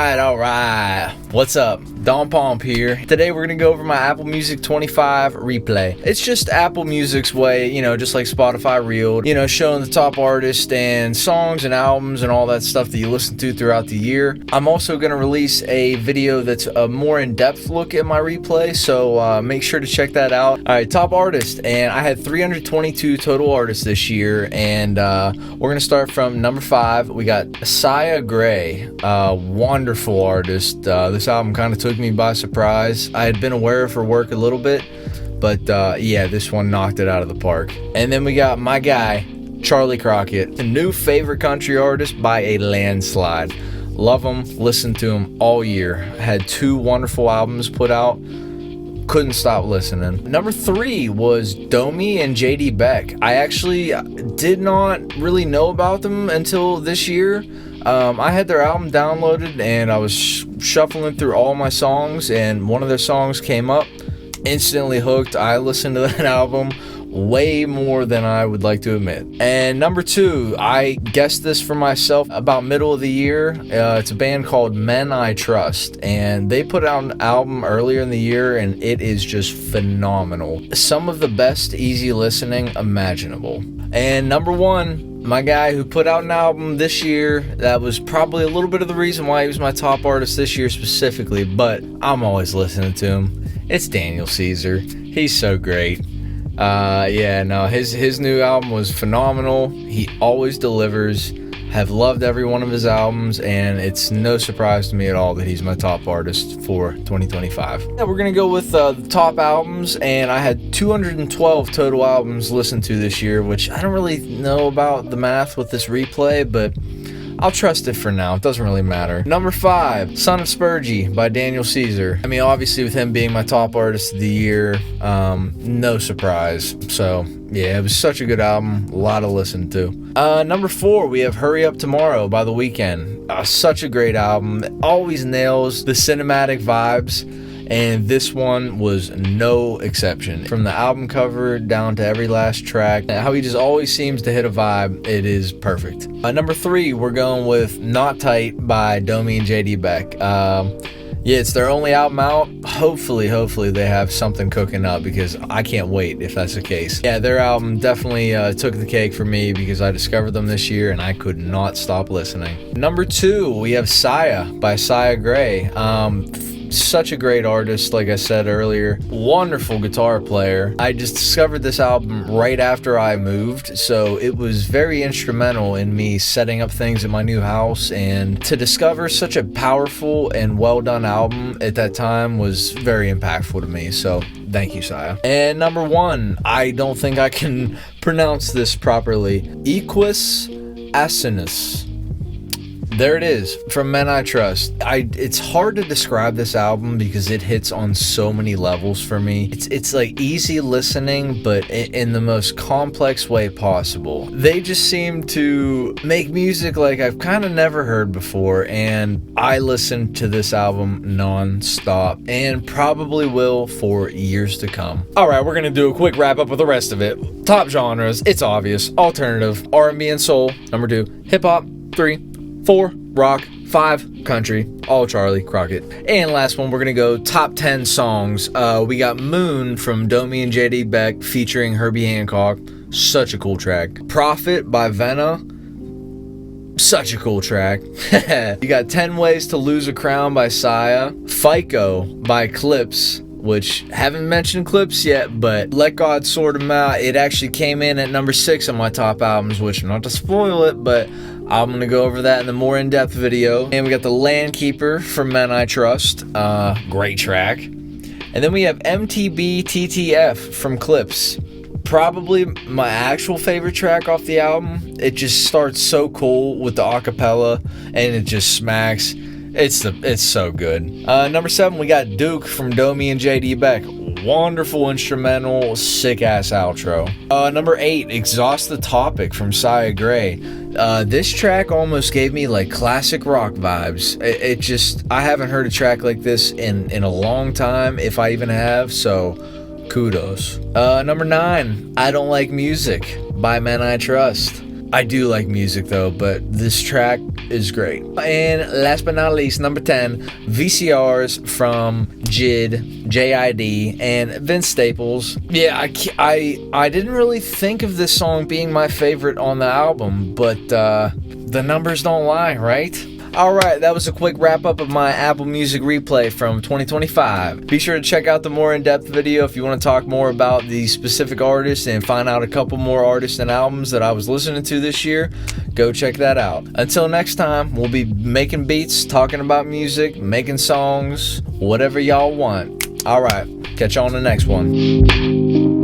All right. What's up? Pomp here. Today we're gonna go over my Apple Music 25 replay. It's just Apple Music's way, just like Spotify Reeled, showing the top artists and songs and albums and all that stuff that you listen to throughout the year. I'm also gonna release a video that's a more in-depth look at my replay, so make sure to check that out. All right, top artist, and I had 322 total artists this year, and we're gonna start from number 5. We got Sia Gray, wonderful artist. This album kind of took me by surprise. I had been aware of her work a little bit, but yeah, this one knocked it out of the park. And then we got my guy, Charlie Crockett, a new favorite country artist by a landslide. Love him, listened to him all year. Had 2 wonderful albums put out. Couldn't stop listening. Number 3 was Domi and JD Beck. I actually did not really know about them until this year. I had their album downloaded and I was shuffling through all my songs, and one of their songs came up. Instantly hooked. I listened to that album way more than I would like to admit. And number 2, I guessed this for myself about middle of the year. It's a band called Men I Trust, and they put out an album earlier in the year, and it is just phenomenal. Some of the best easy listening imaginable. And number 1, my guy who put out an album this year, that was probably a little bit of the reason why he was my top artist this year specifically, but I'm always listening to him. It's Daniel Caesar. He's so great. His new album was phenomenal. He always delivers. Have loved every one of his albums, and it's no surprise to me at all that he's my top artist for 2025. Yeah, we're gonna go with the top albums, and I had 212 total albums listened to this year, which I don't really know about the math with this replay, but I'll trust it for now. It doesn't really matter. Number 5, Son of Spurgie by Daniel Caesar. I mean, obviously with him being my top artist of the year, no surprise. So yeah, it was such a good album, a lot to listen to. Number 4, we have Hurry Up Tomorrow by The Weeknd. Such a great album. It always nails the cinematic vibes, and this one was no exception. From the album cover down to every last track, how he just always seems to hit a vibe, it is perfect. Number 3, we're going with Not Tight by Domi and JD Beck. Yeah, it's their only album out. Hopefully they have something cooking up, because I can't wait if that's the case. Yeah, their album definitely took the cake for me, because I discovered them this year and I could not stop listening. Number 2, we have Sia by Sia Gray. Such a great artist, like I said earlier. Wonderful guitar player. I just discovered this album right after I moved, so it was very instrumental in me setting up things at my new house, and to discover such a powerful and well done album at that time was very impactful to me, so thank you, Sia. And number 1, I don't think I can pronounce this properly. Equus Asinus. There it is, from Men I Trust. It's hard to describe this album because it hits on so many levels for me. It's like easy listening, but in the most complex way possible. They just seem to make music like I've kind of never heard before, and I listen to this album non-stop, and probably will for years to come. Alright, we're gonna do a quick wrap up with the rest of it. Top genres, it's obvious. Alternative, R&B and soul. Number 2, hip-hop. 3, 4, rock. 5, country. All Charlie Crockett. And last one, we're gonna go top 10 songs. We got Moon from Domi and JD Beck featuring Herbie Hancock. Such a cool track. Prophet by Venna. Such a cool track. You got 10 Ways to Lose a Crown by Sia. FICO by Clips, which haven't mentioned Clips yet, but Let God Sort 'Em Out. It actually came in at number 6 on my top albums, which, not to spoil it, but I'm going to go over that in the more in-depth video. And we got The Landkeeper from Men I Trust. Great track. And then we have MTB TTF from Clips. Probably my actual favorite track off the album. It just starts so cool with the acapella, and it just smacks. It's so good. Number 7, we got Duke from Domi and JD Beck. Wonderful instrumental, sick-ass outro. Number 8, Exhaust the Topic from Sia Gray. This track almost gave me like classic rock vibes. I haven't heard a track like this in a long time, if I even have, so kudos. Number 9, I Don't Like Music by Men I Trust. I do like music though, but this track is great. And last but not least, number 10, VCRs from JID, and Vince Staples. Yeah, I didn't really think of this song being my favorite on the album, but the numbers don't lie, right? Alright, that was a quick wrap up of my Apple Music replay from 2025. Be sure to check out the more in-depth video if you want to talk more about the specific artists and find out a couple more artists and albums that I was listening to this year. Go check that out. Until next time, we'll be making beats, talking about music, making songs, whatever y'all want. Alright, catch you on the next one.